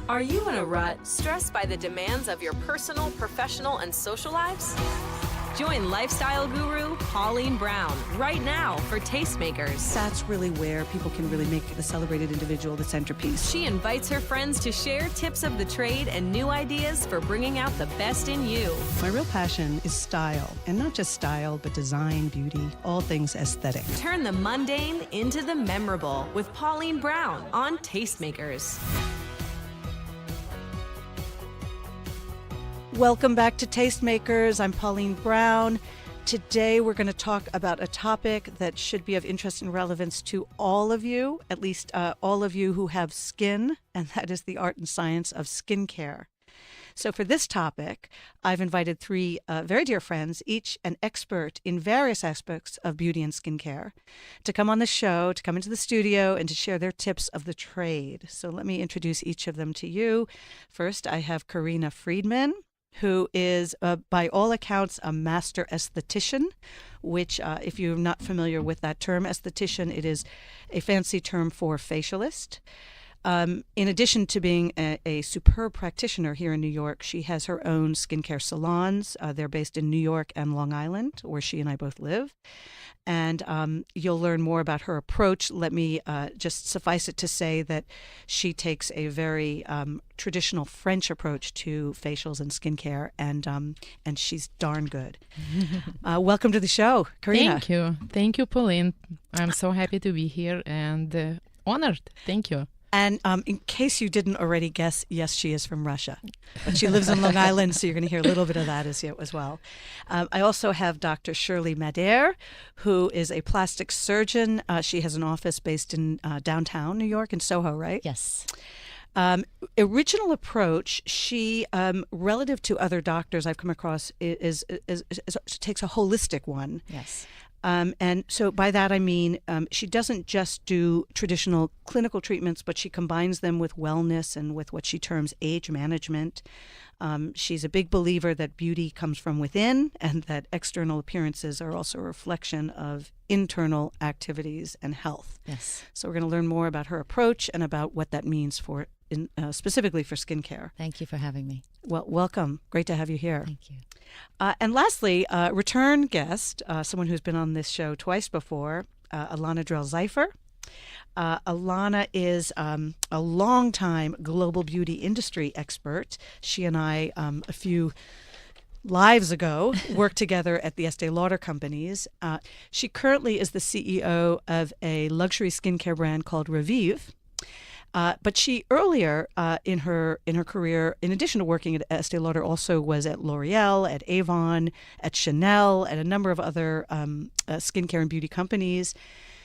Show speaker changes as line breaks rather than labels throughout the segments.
Are you in a rut, stressed by the demands of your personal, professional, and social lives? Join lifestyle guru Pauline Brown right now for Tastemakers.
That's really where people can really make the celebrated individual the centerpiece.
She invites her friends to share tips of the trade and new ideas for bringing out the best in you.
My real passion is style, and not just style, but design, beauty, all things aesthetic.
Turn the mundane into the memorable with Pauline Brown on Tastemakers.
Welcome back to Tastemakers. I'm Pauline Brown. Today we're going to talk about a topic that should be of interest and relevance to all of you, at least all of you who have skin, and that is the art and science of skincare. So for this topic, I've invited three very dear friends, each an expert in various aspects of beauty and skincare, to come on the show, to come into the studio, and to share their tips of the trade. So let me introduce each of them to you. First, I have Karina Freedman, who is, by all accounts, a master esthetician, which, if you're not familiar with that term, esthetician, it is a fancy term for facialist. In addition to being a superb practitioner here in New York, she has her own skincare salons. They're based in New York and Long Island, where she and I both live. And you'll learn more about her approach. Let me just suffice it to say that she takes a very traditional French approach to facials and skincare, and she's darn good. Welcome to the show, Karina.
Thank you, Pauline. I'm so happy to be here and honored. Thank you.
And in case you didn't already guess, yes, she is from Russia. But she lives in Long Island, so you're going to hear a little bit of that as well. I also have Dr. Shirley Madhere, who is a plastic surgeon. She has an office based in downtown New York in Soho, right?
Yes.
Original approach, she, relative to other doctors I've come across, is takes a holistic one.
Yes.
And so by that I mean she doesn't just do traditional clinical treatments, but she combines them with wellness and with what she terms age management. She's a big believer that beauty comes from within and that external appearances are also a reflection of internal activities and health.
Yes.
So we're going to learn more about her approach and about what that means for specifically for skincare.
Thank you for having me.
Well, welcome. Great to have you here.
Thank you.
And lastly, return guest, someone who's been on this show twice before, Elana Drellszyfer. Elana is a longtime global beauty industry expert. She and I, a few lives ago, worked together at the Estee Lauder companies. She currently is the CEO of a luxury skincare brand called Revive. But she earlier in her career, in addition to working at Estee Lauder, also was at L'Oreal, at Avon, at Chanel, at a number of other skincare and beauty companies.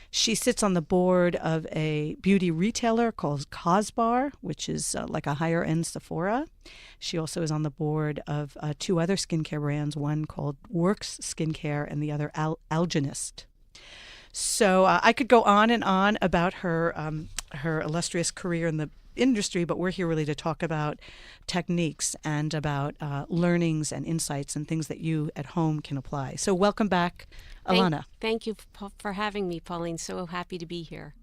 She sits on the board of a beauty retailer called Cosbar, which is like a higher-end Sephora. She also is on the board of two other skincare brands, one called Works Skincare and the other Algenist. So I could go on and on about her illustrious career in the industry, but we're here really to talk about techniques and about learnings and insights and things that you at home can apply. So welcome back, Elana.
Thank you for having me, Pauline. So happy to be here.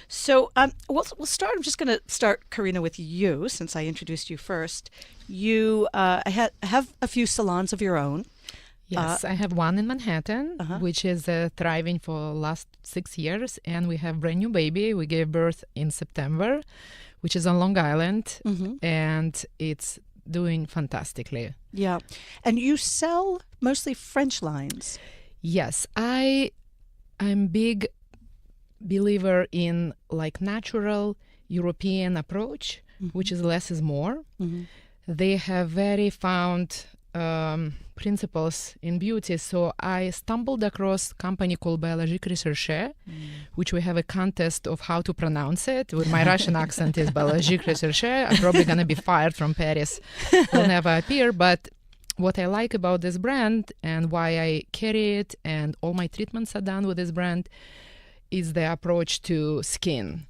So we'll start. I'm just going to start, Karina, with you, since I introduced you first. You have a few salons of your own.
Yes, I have one in Manhattan, which is thriving for last 6 years, and we have brand new baby. We gave birth in September, which is on Long Island, and it's doing fantastically.
Yeah, and you sell mostly French lines.
Yes, I'm big believer in like natural European approach, which is less is more. They have very found principles in beauty. So I stumbled across a company called Biologique Recherche, which we have a contest of how to pronounce it. With my Russian accent is Biologique Recherche. I'm probably going to be fired from Paris. Will never appear. But what I like about this brand and why I carry it and all my treatments are done with this brand is the approach to skin.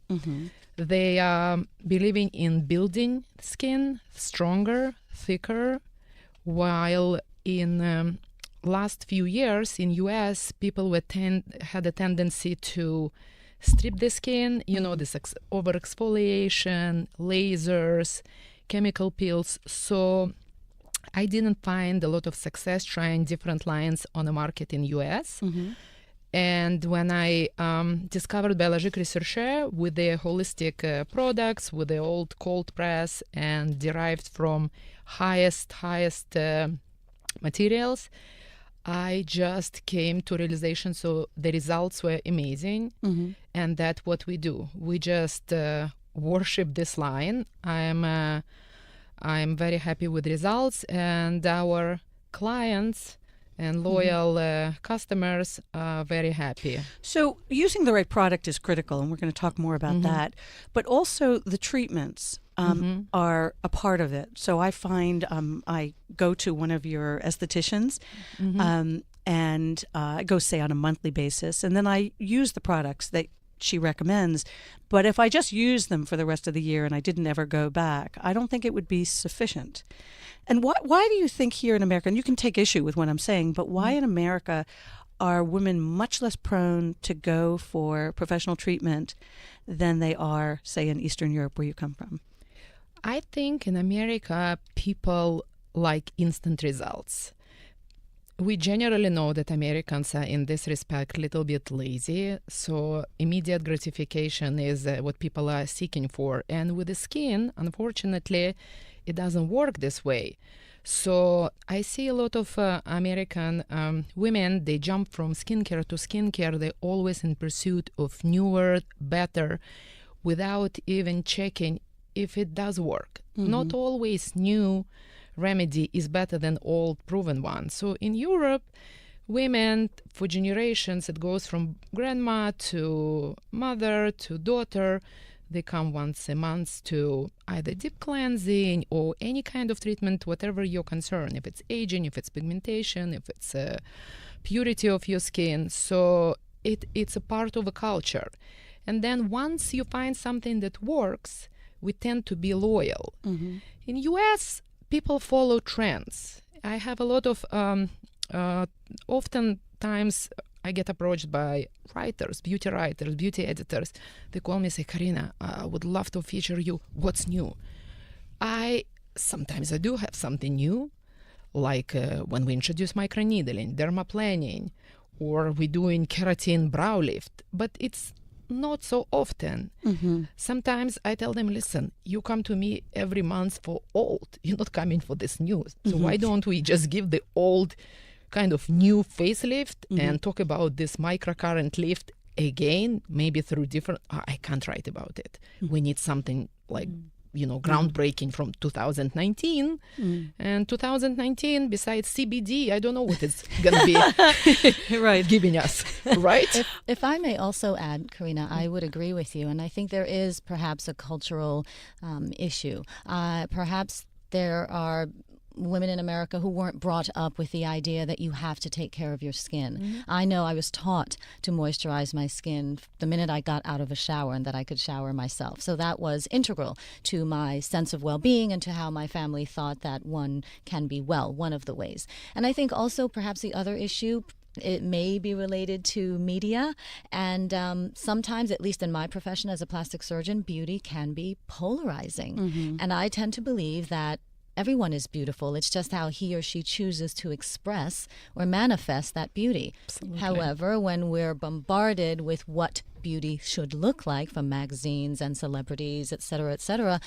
They are believing in building skin stronger, thicker, while in last few years in US, people had a tendency to strip the skin, this over-exfoliation, lasers, chemical peels. So I didn't find a lot of success trying different lines on the market in US. And when I discovered Biologique Recherche with the holistic products, with the old cold press and derived from highest materials, I just came to realization. So the results were amazing, and that's what we do. We just worship this line. I'm very happy with results, and our clients and loyal customers are very happy.
So using the right product is critical, and we're going to talk more about that. But also the treatments are a part of it. So I find I go to one of your estheticians, and I go, say, on a monthly basis, and then I use the products that she recommends. But if I just use them for the rest of the year and I didn't ever go back, I don't think it would be sufficient. And why do you think here in America, and you can take issue with what I'm saying, but why in America are women much less prone to go for professional treatment than they are, say, in Eastern Europe, where you come from?
I think in America, people like instant results. We generally know that Americans are in this respect a little bit lazy, so immediate gratification is what people are seeking for. And with the skin, unfortunately, it doesn't work this way. So I see a lot of American women, they jump from skincare to skincare. They're always in pursuit of newer, better, without even checking if it does work. Not always new remedy is better than old proven one. So in Europe, women, for generations, it goes from grandma to mother to daughter. They come once a month to either deep cleansing or any kind of treatment, whatever your concern, if it's aging, if it's pigmentation, if it's purity of your skin. So it's a part of a culture. And then once you find something that works, we tend to be loyal. In US, people follow trends. I have a lot of, oftentimes I get approached by writers, beauty editors. They call me and say, Karina, I would love to feature you. What's new? Sometimes I do have something new, like when we introduce microneedling, dermaplaning, or we're doing keratin brow lift, but it's not so often. Sometimes I tell them, listen, you come to me every month for old. You're not coming for this new. So why don't we just give the old kind of new facelift and talk about this microcurrent lift again, maybe through different... I can't write about it. We need something like, groundbreaking from 2019. And 2019, besides CBD, I don't know what it's going to be giving us, right?
If I may also add, Karina, I would agree with you. And I think there is perhaps a cultural issue. Perhaps there are women in America who weren't brought up with the idea that you have to take care of your skin. I know I was taught to moisturize my skin the minute I got out of a shower and that I could shower myself. So that was integral to my sense of well-being and to how my family thought that one can be well, one of the ways. And I think also perhaps the other issue, it may be related to media, and sometimes, at least in my profession as a plastic surgeon, beauty can be polarizing. And I tend to believe that everyone is beautiful. It's just how he or she chooses to express or manifest that beauty. Absolutely. However, when we're bombarded with what beauty should look like from magazines and celebrities, et cetera,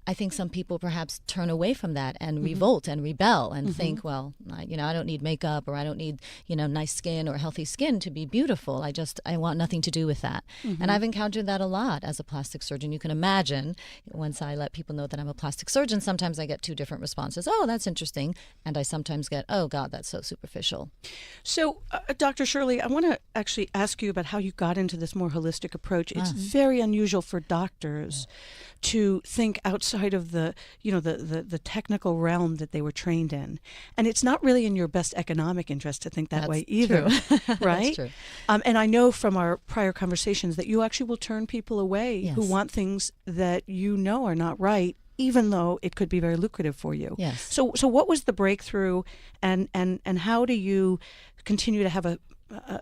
I think some people perhaps turn away from that and revolt and rebel and think, well, I don't need makeup, or I don't need, nice skin or healthy skin to be beautiful. I want nothing to do with that. And I've encountered that a lot as a plastic surgeon. You can imagine, once I let people know that I'm a plastic surgeon, sometimes I get two different responses. Oh, that's interesting. And I sometimes get, oh, God, that's so superficial.
So, Dr. Shirley, I want to actually ask you about how you got into this more holistic approach. It's very unusual for doctors to think outside of the technical realm that they were trained in. And it's not really in your best economic interest to think that way either, right? That's true. And I know from our prior conversations that you actually will turn people away who want things that are not right, even though it could be very lucrative for you.
Yes.
So what was the breakthrough, and how do you continue to have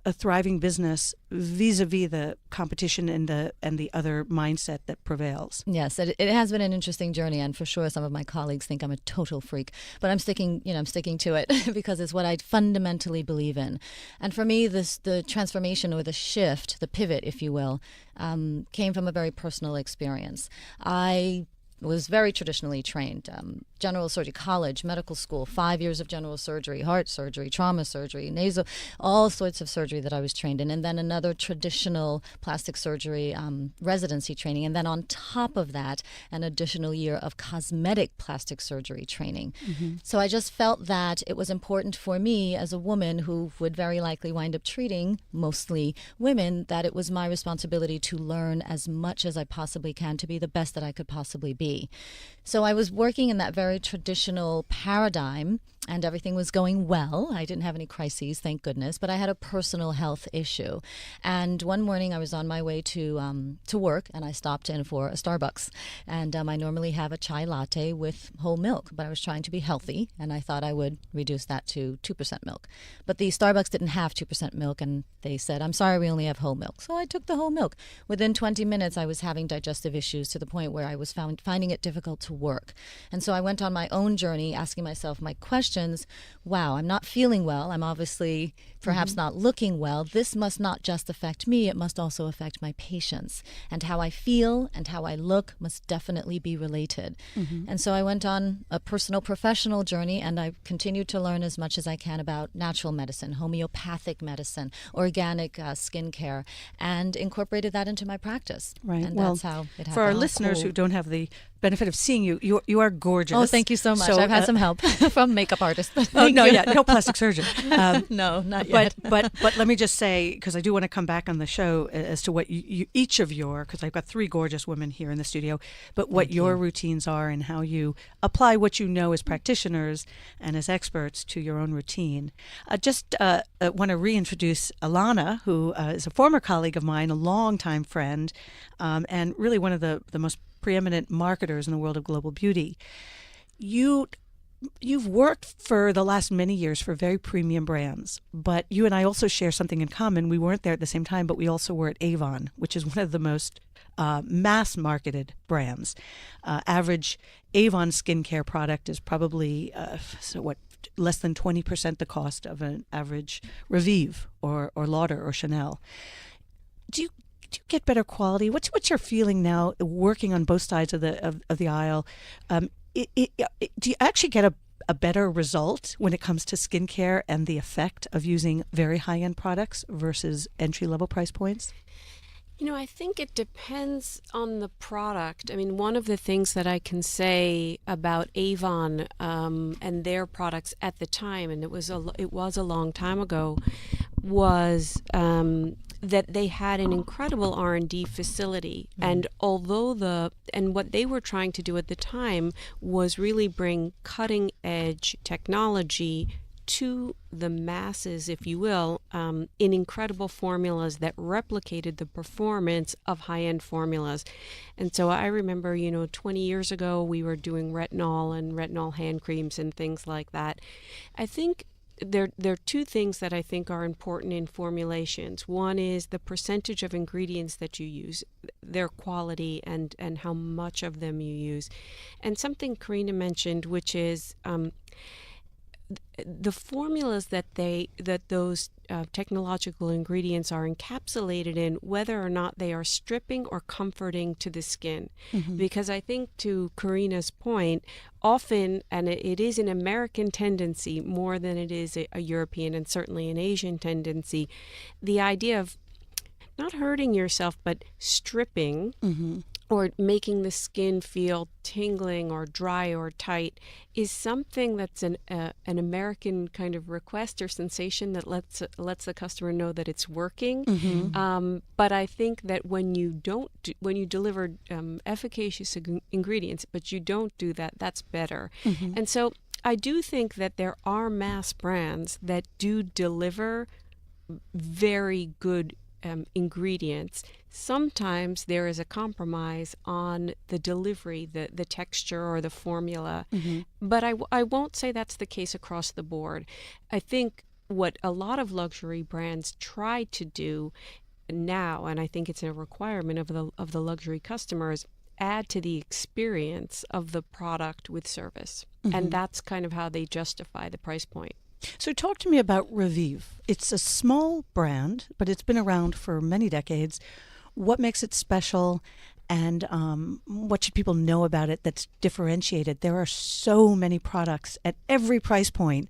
a thriving business vis-a-vis the competition and the other mindset that prevails.
Yes, it has been an interesting journey, and for sure some of my colleagues think I'm a total freak, but I'm sticking to it because it's what I fundamentally believe in. And for me, the transformation or the shift, the pivot, if you will, came from a very personal experience. I was very traditionally trained. General surgery, college, medical school, 5 years of general surgery, heart surgery, trauma surgery, nasal, all sorts of surgery that I was trained in. And then another traditional plastic surgery residency training. And then on top of that, an additional year of cosmetic plastic surgery training. Mm-hmm. So I just felt that it was important for me as a woman who would very likely wind up treating mostly women, that it was my responsibility to learn as much as I possibly can to be the best that I could possibly be. So I was working in that very traditional paradigm, and everything was going well. I didn't have any crises, thank goodness, but I had a personal health issue. And one morning I was on my way to work, and I stopped in for a Starbucks. And I normally have a chai latte with whole milk, but I was trying to be healthy, and I thought I would reduce that to 2% milk. But the Starbucks didn't have 2% milk, and they said, "I'm sorry, we only have whole milk." So I took the whole milk. Within 20 minutes, I was having digestive issues to the point where I was finding it difficult to work. And so I went on my own journey, asking myself my questions. Wow, I'm not feeling well. I'm obviously perhaps not looking well. This must not just affect me. It must also affect my patients. And how I feel and how I look must definitely be related. Mm-hmm. And so I went on a personal, professional journey, and I continued to learn as much as I can about natural medicine, homeopathic medicine, organic skincare, and incorporated that into my practice.
Right.
And
well,
that's how it happened.
For our listeners who don't have the benefit of seeing you, you are gorgeous.
Oh, thank you so much. I've had some help from makeup artists.
No plastic surgeon.
No, not yet.
But let me just say, because I do want to come back on the show as to what you each of your, because I've got three gorgeous women here in the studio, but what your routines are and how you apply what you know as practitioners and as experts to your own routine. Just want to reintroduce Elana, who is a former colleague of mine, a longtime friend, and really one of the most preeminent marketers in the world of global beauty. You've worked for the last many years for very premium brands, but you and I also share something in common. We weren't there at the same time, but we also were at Avon, which is one of the most mass-marketed brands. Average Avon skincare product is probably less than 20% the cost of an average Revive or Lauder or Chanel. Do you get better quality? What's your feeling now, working on both sides of the aisle? Do you actually get a better result when it comes to skincare and the effect of using very high-end products versus entry-level price points?
I think it depends on the product. I mean, one of the things that I can say about Avon and their products at the time, and it was a long time ago, was that they had an incredible R&D facility. And although what they were trying to do at the time was really bring cutting edge technology to the masses, if you will, in incredible formulas that replicated the performance of high-end formulas. And so I remember, 20 years ago, we were doing retinol and retinol hand creams and things like that. I think there are two things that I think are important in formulations. One is the percentage of ingredients that you use, their quality, and how much of them you use. And something Karina mentioned, which is the formulas that those technological ingredients are encapsulated in, whether or not they are stripping or comforting to the skin. Mm-hmm. Because I think, to Karina's point, often, and it is an American tendency more than it is a European and certainly an Asian tendency, the idea of not hurting yourself but stripping, mm-hmm, or making the skin feel tingling or dry or tight is something that's an American kind of request or sensation that lets the customer know that it's working. Mm-hmm. But I think that when you deliver efficacious ingredients, but you don't do that, that's better. Mm-hmm. And so I do think that there are mass brands that do deliver very good ingredients. Sometimes there is a compromise on the delivery, the texture or the formula, mm-hmm, but I won't say that's the case across the board. I think what a lot of luxury brands try to do now, and I think it's a requirement of the luxury customers, add to the experience of the product with service. And that's kind of how they justify the price point.
So talk to me about Revive. It's a small brand, but it's been around for many decades. What makes it special, and what should people know about it that's differentiated? There are so many products at every price point,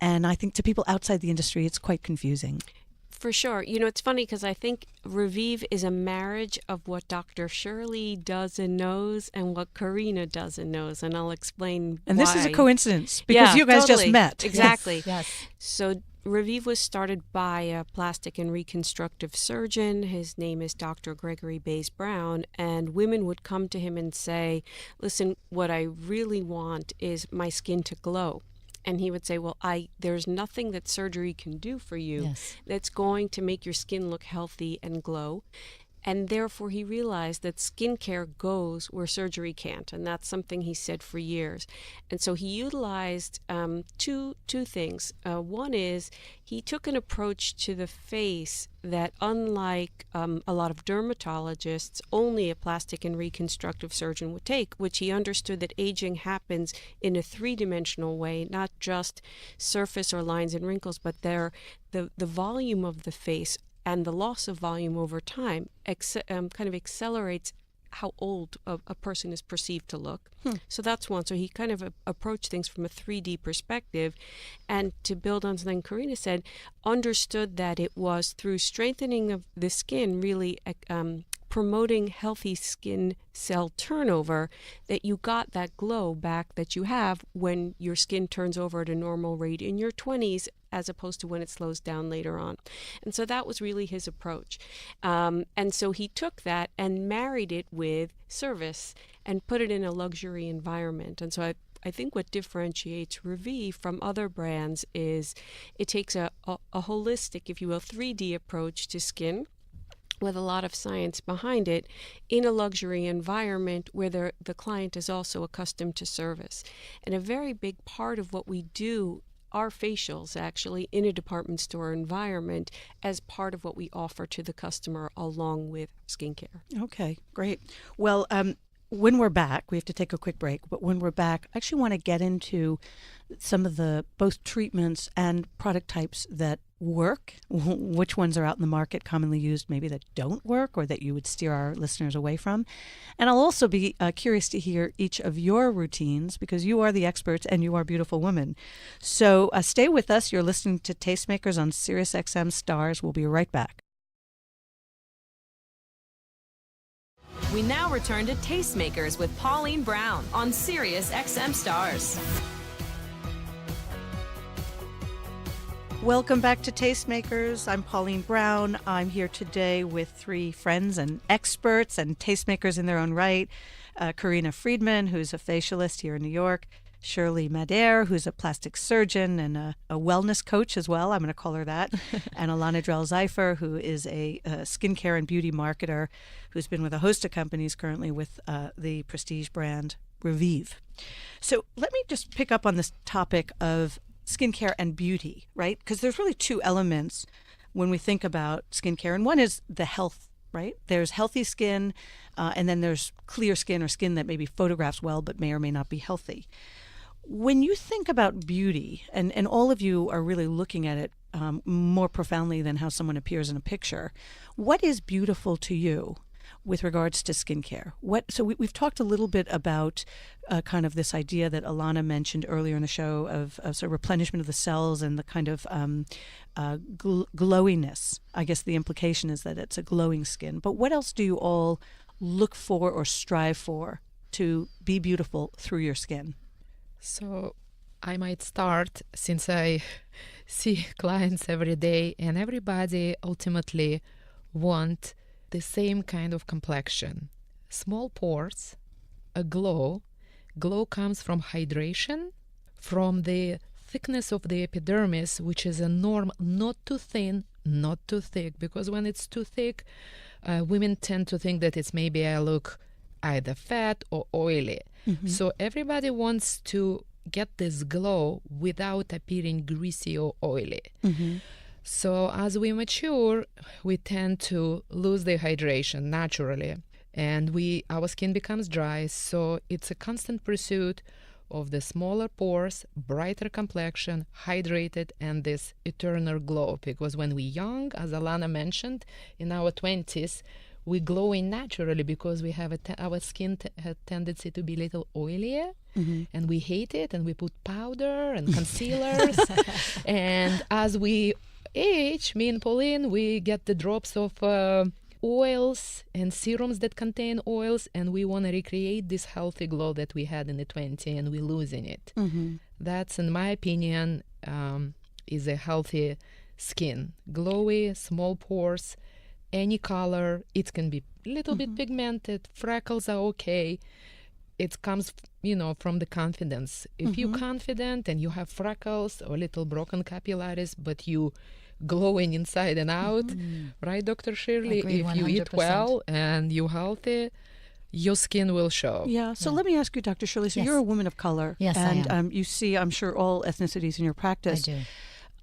and I think to people outside the industry, it's quite confusing.
For sure. You know, it's funny because I think Revive is a marriage of what Dr. Shirley does and knows and what Karina does and knows, and I'll explain
And
why.
This is a coincidence because you guys
totally.
just met.
Exactly.
Yes.
So Revive was started by a plastic and reconstructive surgeon. His name is Dr. Gregory Bays Brown, and women would come to him and say, listen, what I really want is my skin to glow. And he would say, well, there's nothing that surgery can do for you that's going to make your skin look healthy and glow. And therefore, he realized that skincare goes where surgery can't. And that's something he said for years. And so he utilized two things. One is he took an approach to the face that, unlike a lot of dermatologists, only a plastic and reconstructive surgeon would take, which he understood that aging happens in a three-dimensional way, not just surface or lines and wrinkles, but the volume of the face and the loss of volume over time kind of accelerates how old a person is perceived to look. So that's one. So he kind of approached things from a 3D perspective. And to build on something Karina said, understood that it was through strengthening of the skin, really promoting healthy skin cell turnover, that you got that glow back that you have when your skin turns over at a normal rate in your 20s, as opposed to when it slows down later on. And so that was really his approach. And so he took that and married it with service and put it in a luxury environment. And so I think what differentiates Revive from other brands is it takes a holistic, if you will, 3D approach to skin, with a lot of science behind it, in a luxury environment where the client is also accustomed to service. And a very big part of what we do are facials, actually, in a department store environment as part of what we offer to the customer along with skincare.
Okay, great. Well, when we're back, we have to take a quick break, but when we're back, I actually want to get into some of the both treatments and product types that work, which ones are out in the market commonly used, maybe that don't work or that you would steer our listeners away from. And I'll also be curious to hear each of your routines, because you are the experts and you are beautiful women. So stay with us. You're listening to Tastemakers on SiriusXM Stars. We'll be right back.
We now return to Tastemakers with Pauline Brown on SiriusXM Stars.
Welcome back to Tastemakers. I'm Pauline Brown. I'm here today with three friends and experts and tastemakers in their own right. Karina Freedman, who's a facialist here in New York. Shirley Madhere, who's a plastic surgeon and a wellness coach as well. I'm going to call her that. And Elana Drellszyfer, who is a skincare and beauty marketer who's been with a host of companies, currently with the prestige brand Revive. So let me just pick up on this topic of skincare and beauty, right? Because there's really two elements when we think about skincare. And one is the health, right? There's healthy skin, and then there's clear skin or skin that maybe photographs well but may or may not be healthy. When you think about beauty, and all of you are really looking at it more profoundly than how someone appears in a picture, what is beautiful to you with regards to skincare? So we've talked a little bit about kind of this idea that Elana mentioned earlier in the show of sort of replenishment of the cells and the kind of glowiness. I guess the implication is that it's a glowing skin. But what else do you all look for or strive for to be beautiful through your skin?
So I might start, since I see clients every day, and everybody ultimately want the same kind of complexion. Small pores, a glow. Glow comes from hydration, from the thickness of the epidermis, which is a norm, not too thin, not too thick, because when it's too thick, women tend to think that it's maybe I look either fat or oily. Mm-hmm. So everybody wants to get this glow without appearing greasy or oily. So as we mature, we tend to lose the hydration naturally, and our skin becomes dry. So it's a constant pursuit of the smaller pores, brighter complexion, hydrated, and this eternal glow. Because when we're young, as Elana mentioned, in our 20s, we glowing naturally because we have our skin has tendency to be a little oilier, and we hate it, and we put powder and concealers. And as we age, me and Pauline, we get the drops of oils and serums that contain oils, and we want to recreate this healthy glow that we had in the 20s, and we're losing it. That's, in my opinion, is a healthy skin. Glowy, small pores, any color. It can be a little bit pigmented. Freckles are okay. It comes, from the confidence. If you're confident and you have freckles or little broken capillaries, but you glowing inside and out, right, Dr. Shirley?
Agree,
if
100%.
you eat well and you're healthy, your skin will show.
Yeah. So let me ask you, Dr. Shirley. So
Yes.
you're a woman of color.
Yes, I
and
am.
You see, I'm sure, all ethnicities in your
I
practice.
do.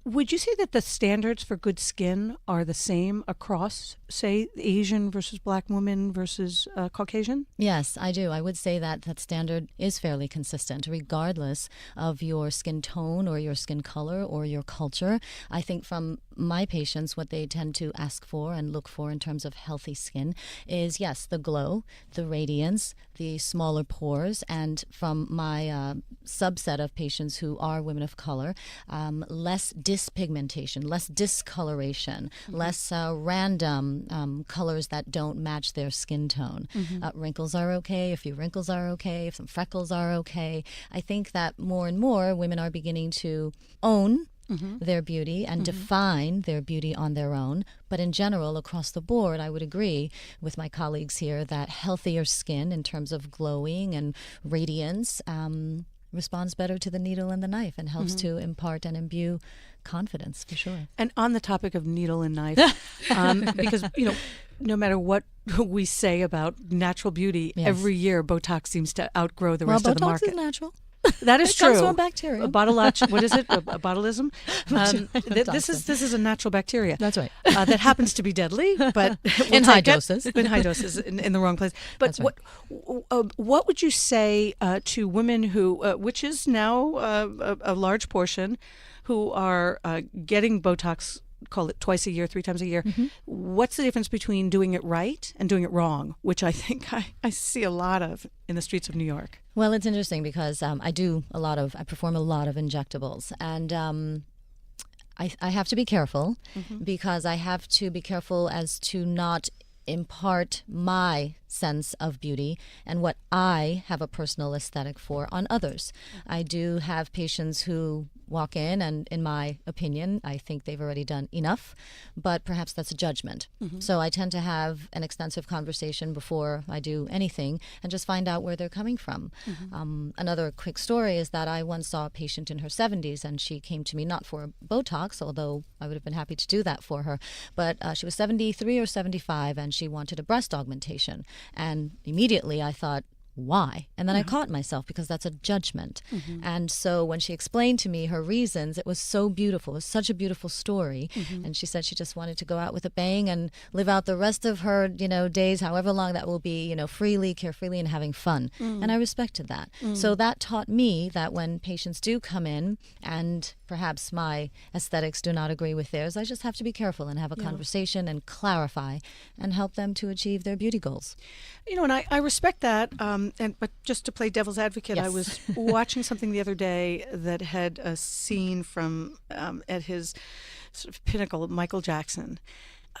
Would you say that the standards for good skin are the same across, say, Asian versus Black woman versus Caucasian?
Yes, I do. I would say that that standard is fairly consistent, regardless of your skin tone or your skin color or your culture. I think from my patients, what they tend to ask for and look for in terms of healthy skin is, yes, the glow, the radiance, the smaller pores, and from my subset of patients who are women of color, less dyspigmentation, less discoloration, less random colors that don't match their skin tone. Wrinkles are okay, a few wrinkles are okay, if some freckles are okay. I think that more and more women are beginning to own their beauty and define their beauty on their own. But in general, across the board, I would agree with my colleagues here that healthier skin in terms of glowing and radiance responds better to the needle and the knife and helps to impart and imbue confidence, for sure.
And on the topic of needle and knife, because, no matter what we say about natural beauty,
Yes.
every year Botox seems to outgrow the rest of the
Botox
market.
is natural.
That is
It
true.
comes from bacteria.
What is it? A botulism? This is a natural bacteria.
That's right.
That happens to be deadly, but we'll
In high
take it.
doses.
In high doses, in the wrong place. But
That's right.
what would you say to women who, which is now a large portion, who are getting Botox, call it twice a year, 3 times a year. What's the difference between doing it right and doing it wrong, which I think I see a lot of in the streets of New York?
Well, it's interesting because I perform a lot of injectables, and I have to be careful because I have to be careful as to not impart my sense of beauty and what I have a personal aesthetic for on others. I do have patients who walk in and, in my opinion, I think they've already done enough, but perhaps that's a judgment. So I tend to have an extensive conversation before I do anything and just find out where they're coming from. Another quick story is that I once saw a patient in her 70s and she came to me not for Botox, although I would have been happy to do that for her, but she was 73 or 75 and she wanted a breast augmentation. And immediately I thought, why? And then I caught myself because that's a judgment. And so when she explained to me her reasons, it was so beautiful. It was such a beautiful story. And she said she just wanted to go out with a bang and live out the rest of her, days, however long that will be, freely, carefreely, and having fun. And I respected that. So that taught me that when patients do come in and perhaps my aesthetics do not agree with theirs, I just have to be careful and have a conversation and clarify and help them to achieve their beauty goals.
And I respect that. But just to play devil's advocate,
Yes.
I was watching something the other day that had a scene from at his sort of pinnacle, Michael Jackson.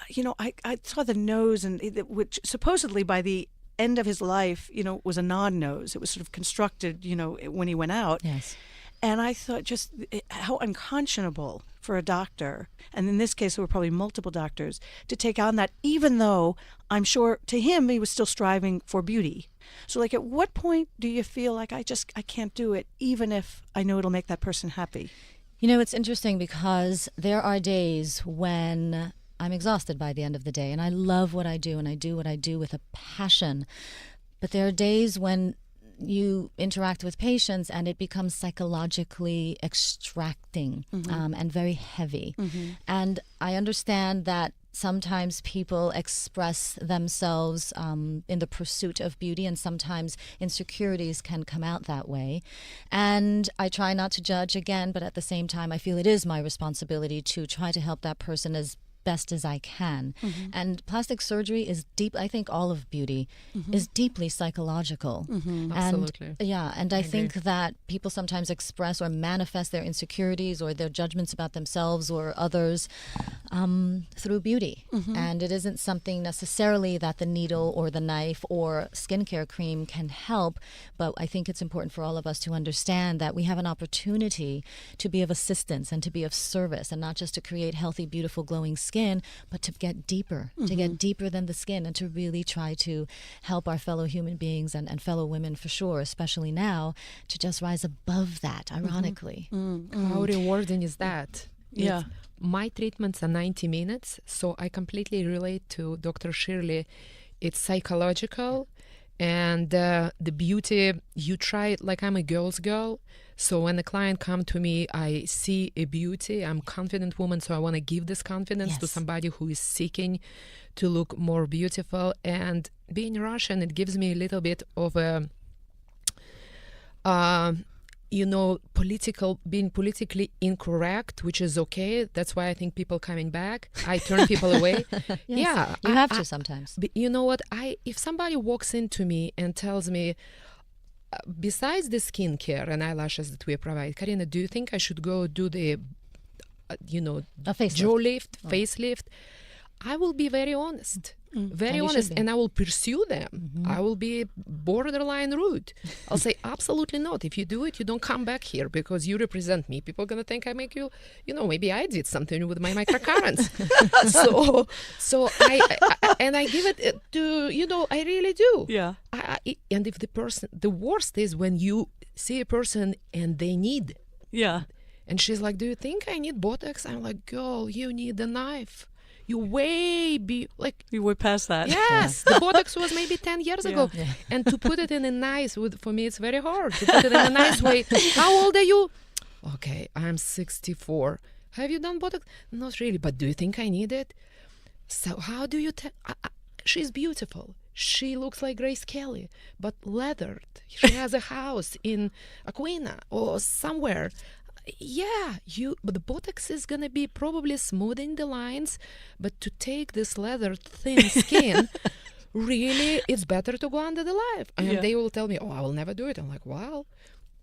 I saw the nose, and which supposedly by the end of his life, was a non-nose. It was sort of constructed, when he went out.
Yes.
And I thought just how unconscionable for a doctor, and in this case there were probably multiple doctors, to take on that, even though I'm sure to him he was still striving for beauty. So at what point do you feel like I can't do it, even if I know it'll make that person happy?
It's interesting because there are days when I'm exhausted by the end of the day, and I love what I do, and I do what I do with a passion. But there are days when you interact with patients and it becomes psychologically extracting and very heavy. And I understand that sometimes people express themselves in the pursuit of beauty, and sometimes insecurities can come out that way. And I try not to judge again, but at the same time, I feel it is my responsibility to try to help that person as best as I can. And plastic surgery is deep. I think all of beauty is deeply psychological.
Absolutely.
And I think that people sometimes express or manifest their insecurities or their judgments about themselves or others through beauty. And it isn't something necessarily that the needle or the knife or skincare cream can help, but I think it's important for all of us to understand that we have an opportunity to be of assistance and to be of service, and not just to create healthy, beautiful, glowing skin, but to get deeper, to get deeper than the skin, and to really try to help our fellow human beings and fellow women for sure, especially now, to just rise above that, ironically.
How rewarding is that?
Yeah.
My treatments are 90 minutes, so I completely relate to Dr. Shirley. It's psychological, and the beauty, you try it like I'm a girl's girl. So when the client come to me, I see a beauty. I'm a confident woman, so I want to give this confidence to somebody who is seeking to look more beautiful. And being Russian, it gives me a little bit of a, being politically incorrect, which is okay. That's why I think people coming back, I turn people away.
You have to sometimes.
But you know what? If somebody walks into me and tells me, besides the skincare and eyelashes that we provide, Karina, do you think I should go do the, jaw lift, facelift? I will be very honest. Very honest, and I will pursue them. I will be borderline rude. I'll say, absolutely not. If you do it, you don't come back here because you represent me. People are going to think I make you, maybe I did something with my microcurrents. so I give it to, I really do.
Yeah.
And if the worst is when you see a person and they need.
Yeah.
And she's like, do you think I need Botox? I'm like, girl, you need a knife. You way past that. Yes, the Botox was maybe 10 years ago. Yeah. And to put it in a nice, for me it's very hard to put it in a nice way. How old are you? Okay, I'm 64. Have you done Botox? Not really, but do you think I need it? So how do you tell? She's beautiful. She looks like Grace Kelly, but leathered. She has a house in Aquina or somewhere. Yeah, but the Botox is going to be probably smoothing the lines, but to take this leather thin skin, really, it's better to go under the knife. And they will tell me, I will never do it. I'm like, well,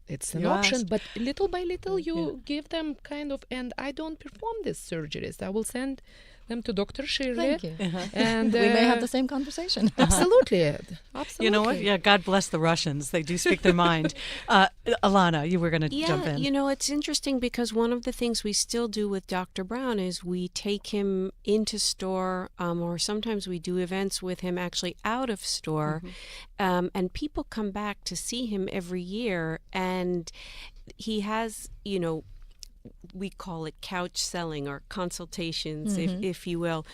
it's an option, but little by little you give them kind of, and I don't perform these surgeries. I will send them to Dr. Shirley.
Thank you.
And
we may have the same conversation.
Absolutely. Absolutely.
You know what? Yeah, God bless the Russians. They do speak their mind. Alana, you were going to jump in.
It's interesting because one of the things we still do with Dr. Brown is we take him into store, or sometimes we do events with him actually out of store, and people come back to see him every year, and he has, we call it couch selling or consultations, if you will.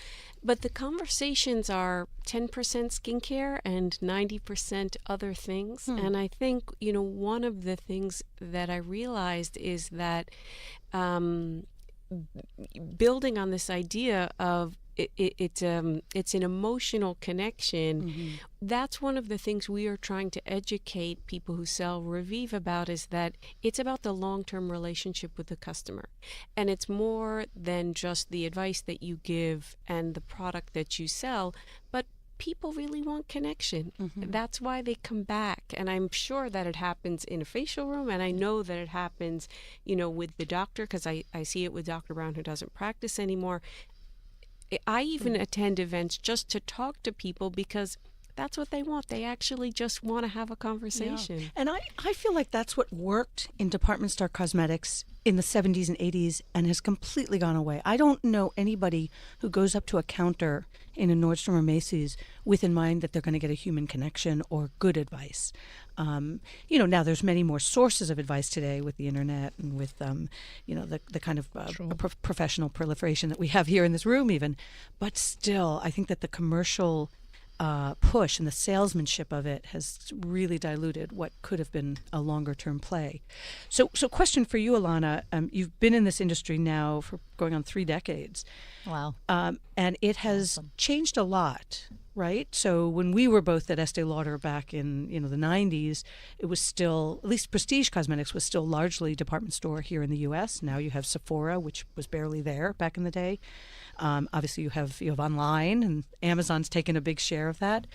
But the conversations are 10% skincare and 90% other things. And I think, one of the things that I realized is that building on this idea of it's an emotional connection. That's one of the things we are trying to educate people who sell Revive about, is that it's about the long-term relationship with the customer. And it's more than just the advice that you give and the product that you sell, but people really want connection. That's why they come back. And I'm sure that it happens in a facial room, and I know that it happens, with the doctor, because I see it with Dr. Brown, who doesn't practice anymore. I even attend events just to talk to people because that's what they want. They actually just want to have a conversation.
Yeah. And I feel like that's what worked in department store cosmetics in the 70s and 80s and has completely gone away. I don't know anybody who goes up to a counter in a Nordstrom or Macy's with in mind that they're going to get a human connection or good advice. Now there's many more sources of advice today with the internet and with, the kind of professional proliferation that we have here in this room even. But still, I think that the commercial push and the salesmanship of it has really diluted what could have been a longer-term play. So question for you, Elana. You've been in this industry now for going on 3 decades.
Wow.
And it has changed a lot, right? So when we were both at Estee Lauder back in the 90s, it was still, at least prestige cosmetics was still largely department store here in the U.S. Now you have Sephora, which was barely there back in the day. Obviously, you have online, and Amazon's taken a big share of that.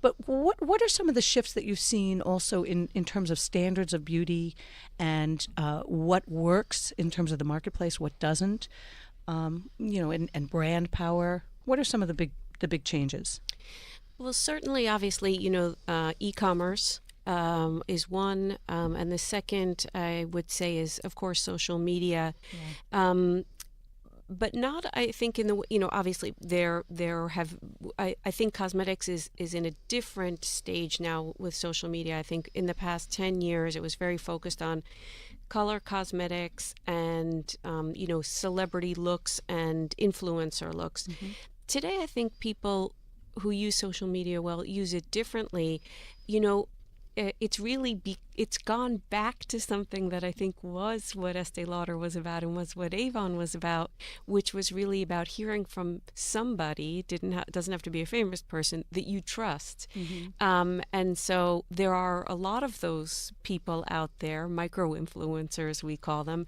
But what are some of the shifts that you've seen also in terms of standards of beauty and what works in terms of the marketplace, what doesn't, and brand power? What are some of the big changes?
Well, certainly, obviously, e-commerce is one, and the second I would say is, of course, social media. Yeah. But not, I think, in the, obviously I think cosmetics is in a different stage now with social media. I think in the past 10 years, it was very focused on color cosmetics and, celebrity looks and influencer looks. Mm-hmm. Today, I think people who use social media use it differently. It's really it's gone back to something that I think was what Estee Lauder was about and was what Avon was about, which was really about hearing from somebody, doesn't have to be a famous person, that you trust. Mm-hmm. And so there are a lot of those people out there, micro-influencers we call them,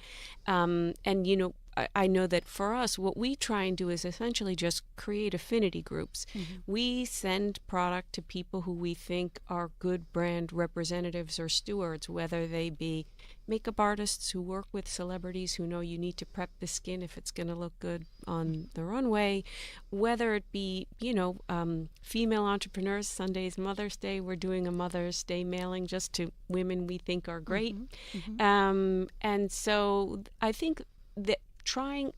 I know that for us, what we try and do is essentially just create affinity groups. Mm-hmm. We send product to people who we think are good brand representatives or stewards, whether they be makeup artists who work with celebrities who know you need to prep the skin if it's going to look good on the runway, whether it be, female entrepreneurs. Sunday's Mother's Day, we're doing a Mother's Day mailing just to women we think are great. Mm-hmm. Mm-hmm. And so I think that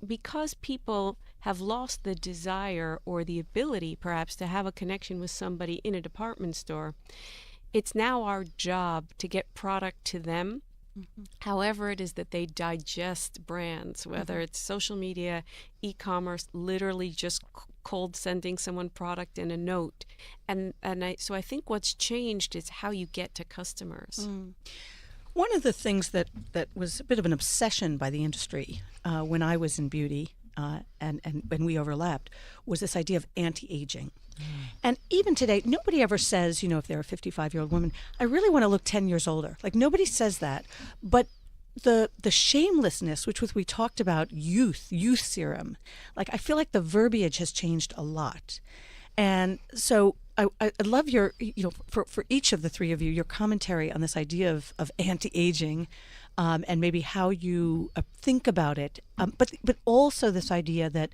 because people have lost the desire or the ability perhaps to have a connection with somebody in a department store, it's now our job to get product to them. Mm-hmm. However it is that they digest brands, whether it's social media, e-commerce, literally just cold sending someone product in a note. So I think what's changed is how you get to customers. Mm.
One of the things that was a bit of an obsession by the industry when I was in beauty and when we overlapped was this idea of anti-aging. Mm. And even today, nobody ever says, if they're a 55-year-old woman, I really want to look 10 years older. Like, nobody says that. But the shamelessness, which we talked about, youth serum, like, I feel like the verbiage has changed a lot. And so I'd love your, for each of the three of you, your commentary on this idea of anti-aging and maybe how you think about it. But also this idea that,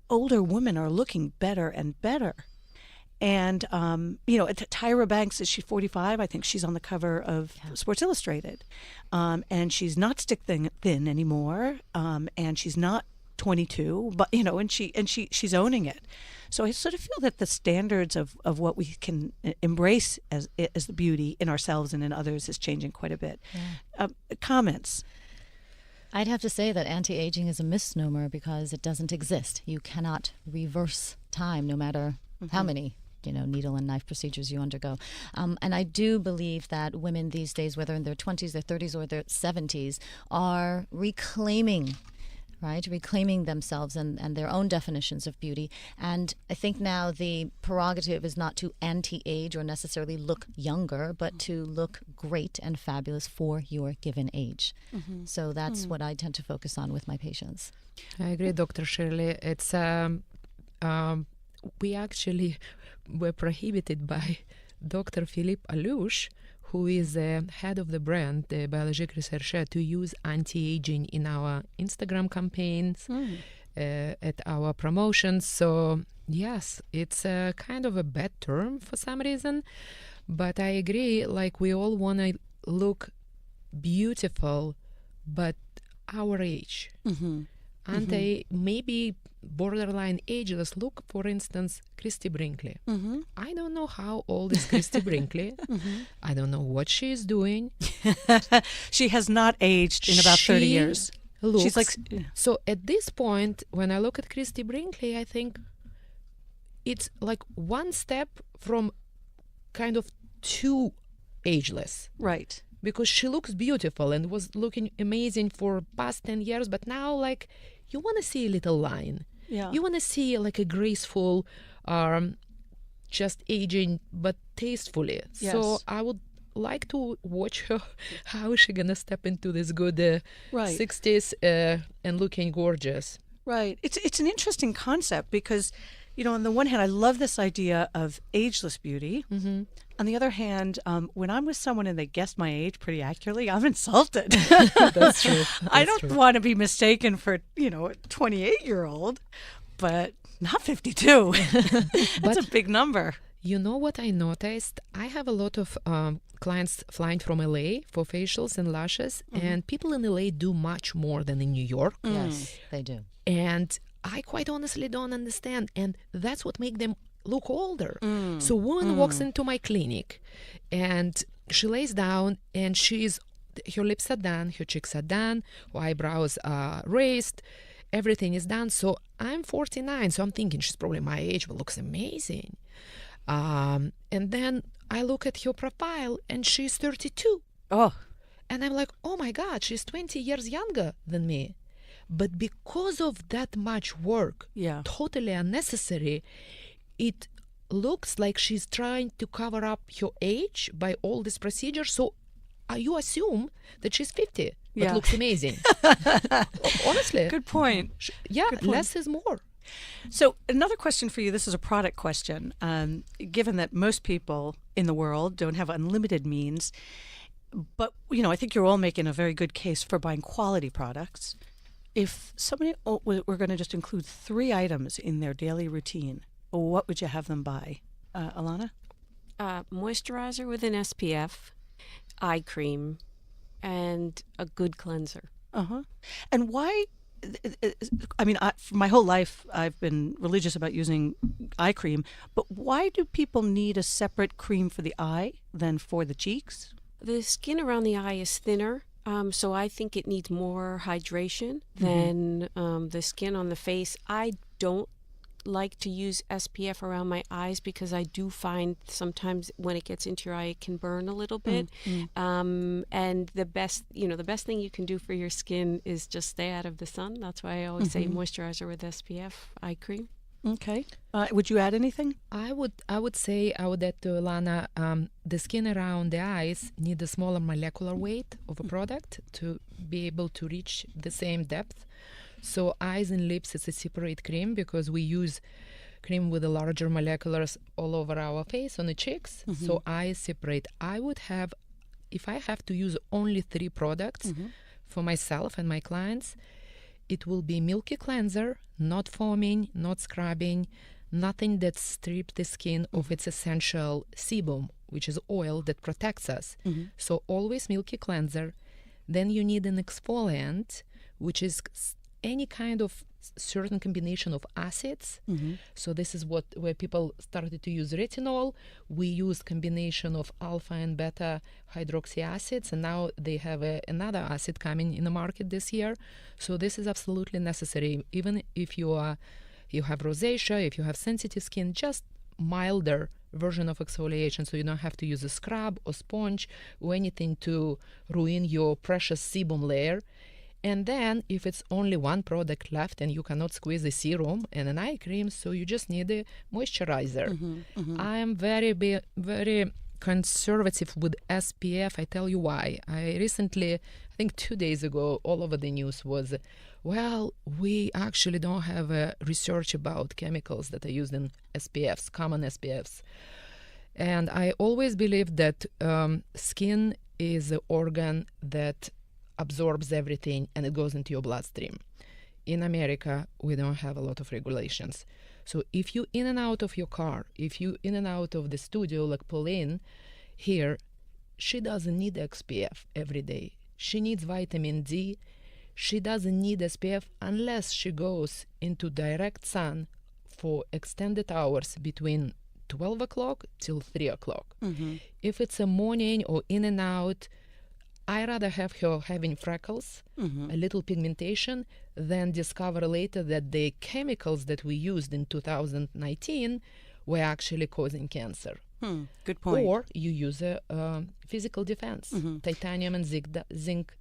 older women are looking better and better. And, Tyra Banks, is she 45? I think she's on the cover of Sports Illustrated. And she's not stick thin anymore. And she's not 22, but, and she's owning it. So I sort of feel that the standards of what we can embrace as the beauty in ourselves and in others is changing quite a bit. Yeah. Comments?
I'd have to say that anti-aging is a misnomer because it doesn't exist. You cannot reverse time no matter how many needle and knife procedures you undergo. And I do believe that women these days, whether in their 20s, their 30s, or their 70s, are reclaiming themselves and their own definitions of beauty. And I think now the prerogative is not to anti-age or necessarily look younger, but to look great and fabulous for your given age. Mm-hmm. So that's what I tend to focus on with my patients.
I agree, Dr. Shirley. It's we actually were prohibited by Dr. Philippe Alouche, who is the head of the brand, the biologic researcher, to use anti-aging in our Instagram campaigns, at our promotions. So, yes, it's a kind of a bad term for some reason, but I agree, like, we all want to look beautiful, but our age. Mm-hmm. And they maybe borderline ageless. Look, for instance, Christy Brinkley. Mm-hmm. I don't know how old is Christy Brinkley. Mm-hmm. I don't know what she is doing.
She has not aged in about 30 years.
She's like, so at this point, when I look at Christy Brinkley, I think it's like one step from kind of too ageless.
Right.
Because she looks beautiful and was looking amazing for past 10 years, but now like you want to see a little line.
Yeah.
You want to see like a graceful, just aging, but tastefully.
Yes.
So I would like to watch her, how is she gonna step into this good
Right.
60s and looking gorgeous.
Right. It's an interesting concept because, you know, on the one hand, I love this idea of ageless beauty.
Mm-hmm.
On the other hand, when I'm with someone and they guess my age pretty accurately, I'm insulted.
That's true.
I don't want to be mistaken for, you know, a 28-year-old, but not 52. That's a big number.
You know what I noticed? I have a lot of clients flying from LA for facials and lashes, and people in LA do much more than in New York.
Yes, they do.
And I quite honestly don't understand. And that's what makes them look older. So woman walks into my clinic and she lays down and her lips are done, her cheeks are done, her eyebrows are raised, everything is done. So I'm 49, so I'm thinking she's probably my age, but looks amazing. And then I look at her profile and she's 32.
Oh,
And I'm like, oh my God, she's 20 years younger than me. But because of that much work,
yeah.
totally unnecessary, it looks like she's trying to cover up her age by all this procedure. So you assume that she's 50, but
Yeah.
looks amazing. Honestly.
Good point.
Yeah,
Good point.
less is more.
So another question for you, this is a product question. Given that most people in the world don't have unlimited means, but, you know, I think you're all making a very good case for buying quality products. If somebody were going to just include 3 items in their daily routine, what would you have them buy? Elana?
Moisturizer with an SPF, eye cream, and a good cleanser.
Uh-huh. And why, I mean, for my whole life, I've been religious about using eye cream, but why do people need a separate cream for the eye than for the cheeks?
The skin around the eye is thinner, so I think it needs more hydration than the skin on the face. I don't like to use SPF around my eyes because I do find sometimes when it gets into your eye, it can burn a little bit. And the best thing you can do for your skin is just stay out of the sun. That's why I always say moisturizer with SPF, eye cream.
Okay. Would you add anything?
I would add to Elana, the skin around the eyes need a smaller molecular weight of a product to be able to reach the same depth. So eyes and lips, it's a separate cream because we use cream with the larger moleculars all over our face on the cheeks. So eyes separate. I would have, if I have to use only 3 products for myself and my clients, it will be milky cleanser, not foaming, not scrubbing, nothing that strips the skin of its essential sebum, which is oil that protects us. So always milky cleanser. Then you need an exfoliant, which is any kind of certain combination of acids. So this is where people started to use retinol. We use combination of alpha and beta hydroxy acids, and now they have another acid coming in the market this year. So this is absolutely necessary. Even if you have rosacea, if you have sensitive skin, just milder version of exfoliation, so you don't have to use a scrub or sponge or anything to ruin your precious sebum layer. And then if it's only one product left and you cannot squeeze a serum and an eye cream, so you just need a moisturizer. I am very conservative with SPF. I tell you why. I recently, I think 2 days ago, all over the news was, well, we actually don't have research about chemicals that are used in SPFs, common SPFs. And I always believe that skin is an organ that absorbs everything and it goes into your bloodstream. In America, we don't have a lot of regulations. So if you in and out of your car, if you in and out of the studio like Pauline here, she doesn't need SPF every day. She needs vitamin D. She doesn't need SPF unless she goes into direct sun for extended hours between 12 o'clock till 3 o'clock. If it's a morning or in and out, I rather have her having freckles, a little pigmentation, than discover later that the chemicals that we used in 2019 were actually causing cancer.
Good point.
Or you use a physical defense, titanium and zinc.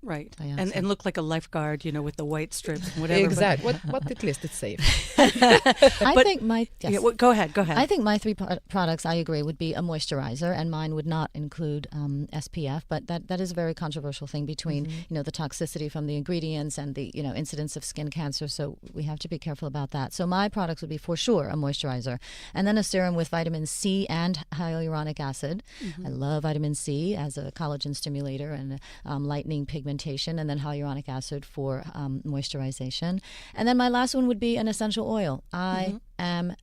Right. And look like a lifeguard, with the white strips and whatever.
Exactly. But at least it's safe.
I think my yes.
Go ahead.
I think my three products, I agree, would be a moisturizer, and mine would not include SPF. But that is a very controversial thing between the toxicity from the ingredients and the incidence of skin cancer. So we have to be careful about that. So my products would be for sure a moisturizer, and then a serum with vitamin C and hyaluronic acid. I love vitamin C as a collagen stimulator and lightening pigmentation, and then hyaluronic acid for moisturization. And then my last one would be an essential oil. I am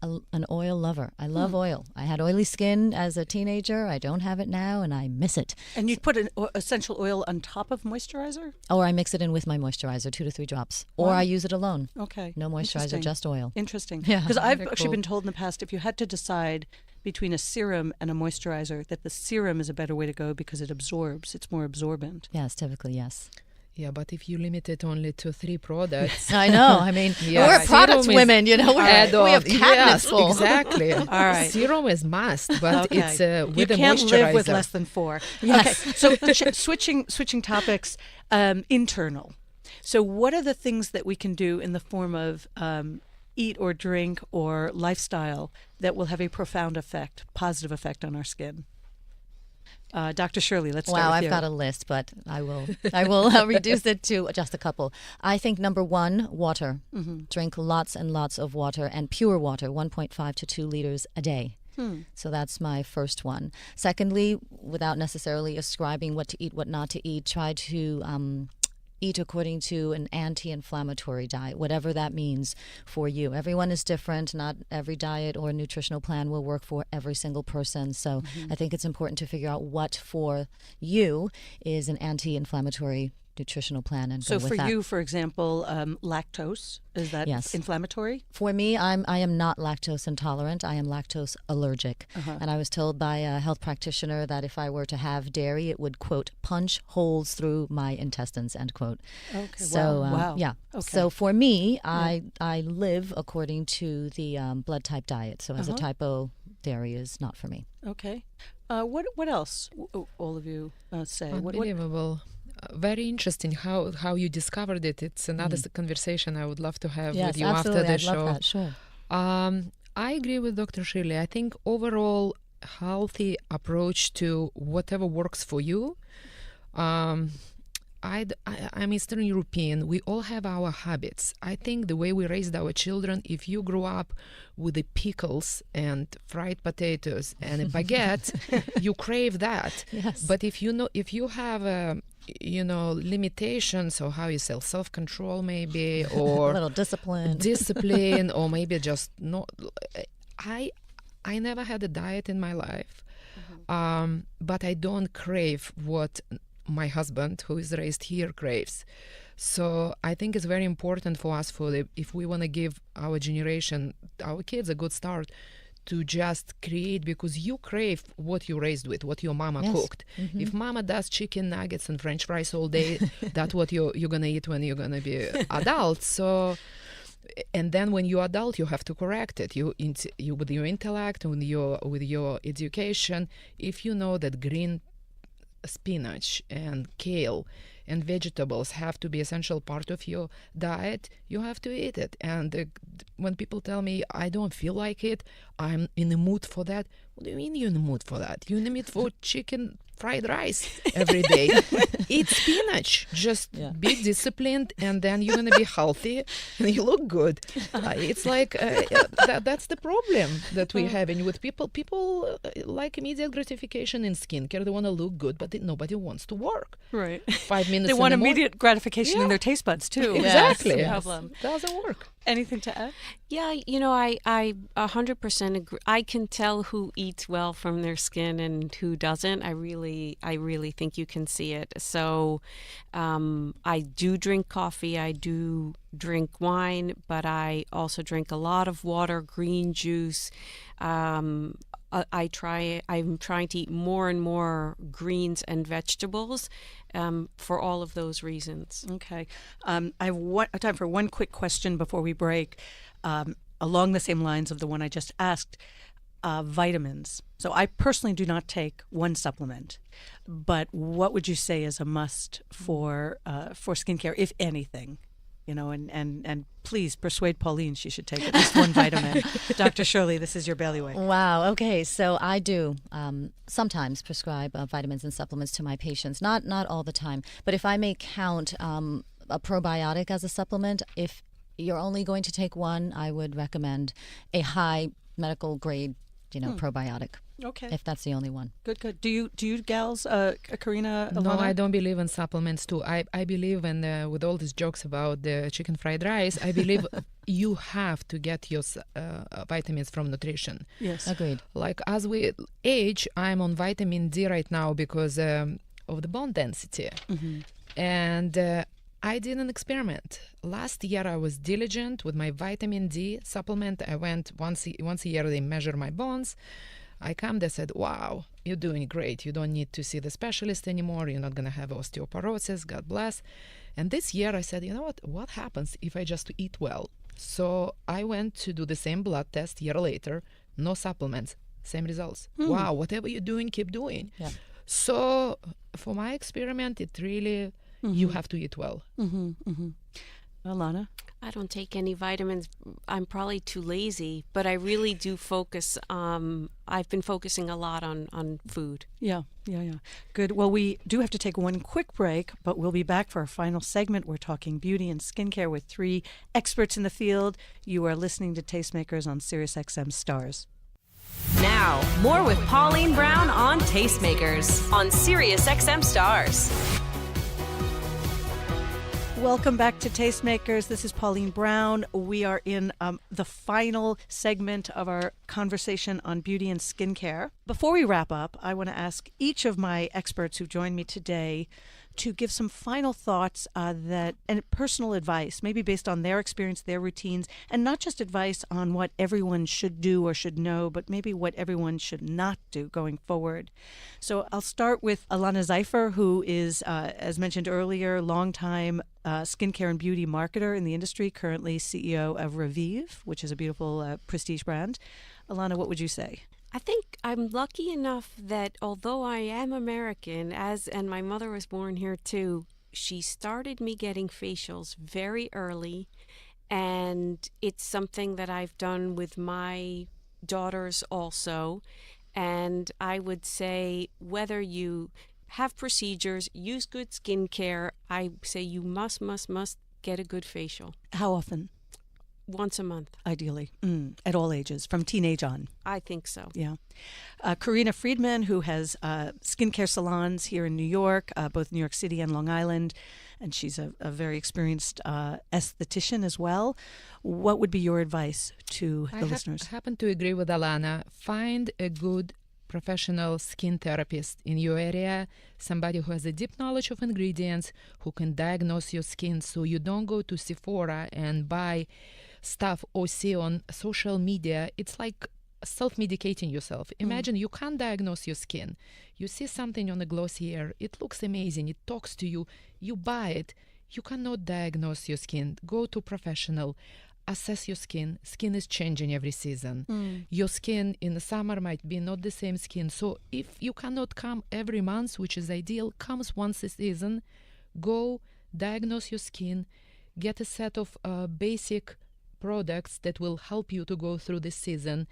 an oil lover. I love oil. I had oily skin as a teenager. I don't have it now, and I miss it.
And you'd put an essential oil on top of moisturizer?
Or I mix it in with my moisturizer, 2 to 3 drops. Or I use it alone.
Okay.
No moisturizer, just oil.
Interesting.
Yeah.
Because I've actually been told in the past, if you had to decide between a serum and a moisturizer, that the serum is a better way to go because it absorbs. It's more absorbent.
Yes, typically, yes.
Yeah, but if you limit it only to 3 products.
I know. I mean, we're products women, we have cabinets full.
Exactly.
All right.
Serum is must, but it's with
you
a
can't
moisturizer.
live with less than 4.
Yes.
Okay. So switching topics, internal. So what are the things that we can do in the form of eat or drink or lifestyle that will have a profound effect, positive effect on our skin? Dr. Shirley, let's start with you.
I've got a list, but I will reduce it to just a couple. I think number 1, water. Drink lots and lots of water, and pure water, 1.5 to 2 liters a day. So that's my first one. Secondly, without necessarily ascribing what to eat, what not to eat, try to eat according to an anti-inflammatory diet, whatever that means for you. Everyone is different. Not every diet or nutritional plan will work for every single person. So I think it's important to figure out what for you is an anti-inflammatory nutritional plan and go with that.
So for you, for example, lactose, is that inflammatory?
For me, I am not lactose intolerant. I am lactose allergic. And I was told by a health practitioner that if I were to have dairy, it would, quote, punch holes through my intestines, end quote.
Okay,
so,
wow.
Yeah. Okay. So for me, I live according to the blood type diet. So as a type O, dairy is not for me.
Okay. What else, all of you say?
Unbelievable. Very interesting how you discovered it. It's another conversation I would love to have with you after the show.
Love that. Sure.
I agree with Dr. Shirley. I think overall healthy approach to whatever works for you. I'm Eastern European. We all have our habits. I think the way we raised our children, if you grew up with the pickles and fried potatoes and a baguette, you crave that.
Yes.
But if you have limitations, or how you say, self-control maybe, or
a little
discipline, or maybe just not. I never had a diet in my life, but I don't crave what my husband, who is raised here, craves. So I think it's very important for us, if we want to give our generation, our kids, a good start, to just create, because you crave what you raised with, what your mama cooked. If mama does chicken nuggets and French fries all day, that's what you're gonna eat when you're gonna be adult. So, and then when you're adult, you have to correct it. You with your intellect, with your education. If you know that green spinach and kale and vegetables have to be essential part of your diet, you have to eat it. And when people tell me I don't feel like it, I'm in the mood for that. What do you mean you're in the mood for that? You're in the mood for chicken fried rice every day. Eat spinach. Just be disciplined, and then you're going to be healthy and you look good. It's like that's the problem that we're having with people. People like immediate gratification in skincare. They want to look good, but nobody wants to work.
Right.
5 minutes.
They want immediate gratification in their taste buds too.
Exactly.
Yes. Problem.
Doesn't work.
Anything to add?
Yeah, I 100% agree. I can tell who eats well from their skin and who doesn't. I really think you can see it. So I do drink coffee. I do drink wine, but I also drink a lot of water, green juice. I'm trying to eat more and more greens and vegetables for all of those reasons.
Okay. I have time for one quick question before we break, along the same lines of the one I just asked. Vitamins. So I personally do not take one supplement, but what would you say is a must for skincare, if anything? You know, and please persuade Pauline she should take at least one vitamin. Dr. Shirley, this is your bailiwick.
Wow. Okay. So I do sometimes prescribe vitamins and supplements to my patients. Not all the time, but if I may count a probiotic as a supplement, if you're only going to take one, I would recommend a high medical grade, probiotic.
Okay.
If that's the only one.
Good. Do you gals, Karina,
No,
Elana?
I don't believe in supplements too. I believe in with all these jokes about the chicken fried rice, I believe you have to get your vitamins from nutrition.
Yes.
Agreed.
Like as we age, I'm on vitamin D right now because of the bone density.
Mm-hmm.
And I did an experiment. Last year, I was diligent with my vitamin D supplement. I went once a year, they measure my bones. I come, they said, wow, you're doing great. You don't need to see the specialist anymore. You're not going to have osteoporosis, God bless. And this year I said, you know what happens if I just eat well? So I went to do the same blood test a year later, no supplements, same results. Wow, whatever you're doing, keep doing.
Yeah.
So for my experiment, it really, you have to eat well.
Elana?
I don't take any vitamins. I'm probably too lazy, but I really do focus. I've been focusing a lot on food.
Yeah. Good. Well, we do have to take one quick break, but we'll be back for our final segment. We're talking beauty and skincare with 3 experts in the field. You are listening to Tastemakers on SiriusXM Stars.
Now, more with Pauline Brown on Tastemakers on SiriusXM Stars.
Welcome back to Tastemakers. This is Pauline Brown. We are in the final segment of our conversation on beauty and skincare. Before we wrap up, I want to ask each of my experts who joined me today to give some final thoughts and personal advice, maybe based on their experience, their routines, and not just advice on what everyone should do or should know, but maybe what everyone should not do going forward. So I'll start with Elana Drellszyfer, who is, as mentioned earlier, longtime skincare and beauty marketer in the industry, currently CEO of Revive, which is a beautiful prestige brand. Elana, what would you say?
I think I'm lucky enough that although I am American, and my mother was born here too, she started me getting facials very early, and it's something that I've done with my daughters also. And I would say whether you have procedures, use good skincare, I say you must get a good facial.
How often?
Once a month.
Ideally, at all ages, from teenage on.
I think so.
Yeah. Karina Freedman, who has skincare salons here in New York, both New York City and Long Island, and she's a very experienced esthetician as well. What would be your advice to the listeners?
I happen to agree with Elana. Find a good professional skin therapist in your area, somebody who has a deep knowledge of ingredients, who can diagnose your skin so you don't go to Sephora and buy stuff or see on social media. It's like self-medicating yourself. Imagine you can't diagnose your skin. You see something on a glossy hair, it looks amazing, it talks to you, you buy it. You cannot diagnose your skin. Go to professional. Assess your skin. Skin is changing every season. Your skin in the summer might be not the same skin. So if you cannot come every month, which is ideal, comes once a season, go diagnose your skin, get a set of basic products that will help you to go through the season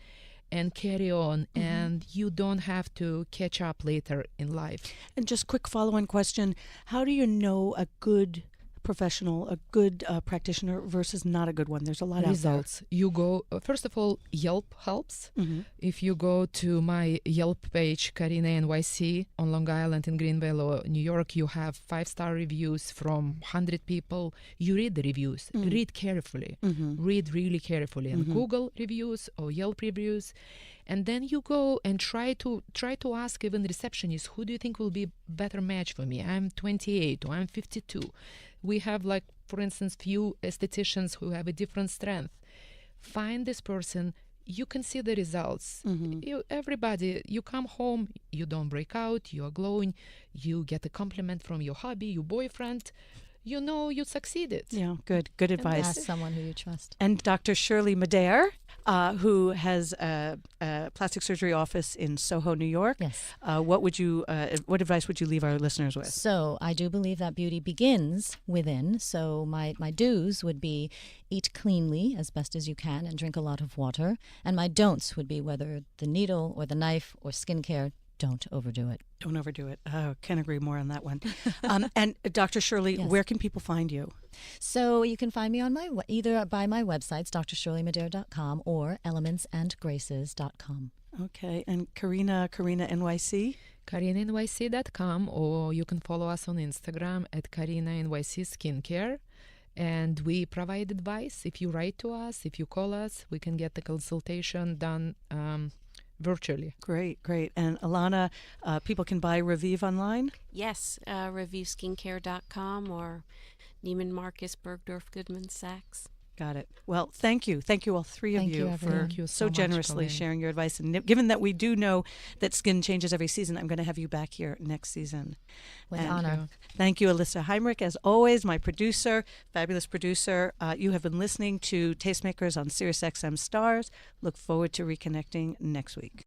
and carry on, and you don't have to catch up later in life.
And just quick follow-on question, how do you know a good professional, a good practitioner versus not a good one? There's a lot
Results. You go, first of all, Yelp helps. If you go to my Yelp page, Karina NYC, on Long Island in Greenville or New York, you have 5-star reviews from 100 people. You read the reviews. Read carefully. Read really carefully. And Google reviews or Yelp reviews. And then you go and try to ask even receptionists, who do you think will be a better match for me? I'm 28 or I'm 52. We have, like, for instance, few estheticians who have a different strength. Find this person, you can see the results. Everybody, you come home, you don't break out, you're glowing, you get a compliment from your hubby, your boyfriend. You know you succeeded.
Yeah, good advice.
Ask someone who you trust.
And Dr. Shirley Madhere, who has a plastic surgery office in Soho, New York.
Yes.
What advice would you leave our listeners with?
So I do believe that beauty begins within. So my do's would be eat cleanly as best as you can and drink a lot of water. And my don'ts would be whether the needle or the knife or skincare, don't overdo it.
Don't overdo it. Oh, can't agree more on that one. And Dr. Shirley,
Yes.
where can people find you?
So you can find me on either by my websites, drshirleymadhere.com or elementsandgraces.com.
Okay. And Karina NYC?
KarinaNYC.com, or you can follow us on Instagram at KarinaNYC Skincare. And we provide advice. If you write to us, if you call us, we can get the consultation done virtually.
Great. And Elana, people can buy Revive online?
Yes, reviewskincare.com or Neiman Marcus, Bergdorf, Goodman, Sachs.
Got it. Well, thank you. Thank you, all three of
Thank you,
for
everyone.
Thank you so
so
much,
generously
Pauline.
sharing your advice. And given that we do know that skin changes every season, I'm going to have you back here next season.
With
And
honor.
Thank you, Alyssa Heinrich, as always, my producer, fabulous producer. You have been listening to Tastemakers on SiriusXM Stars. Look forward to reconnecting next week.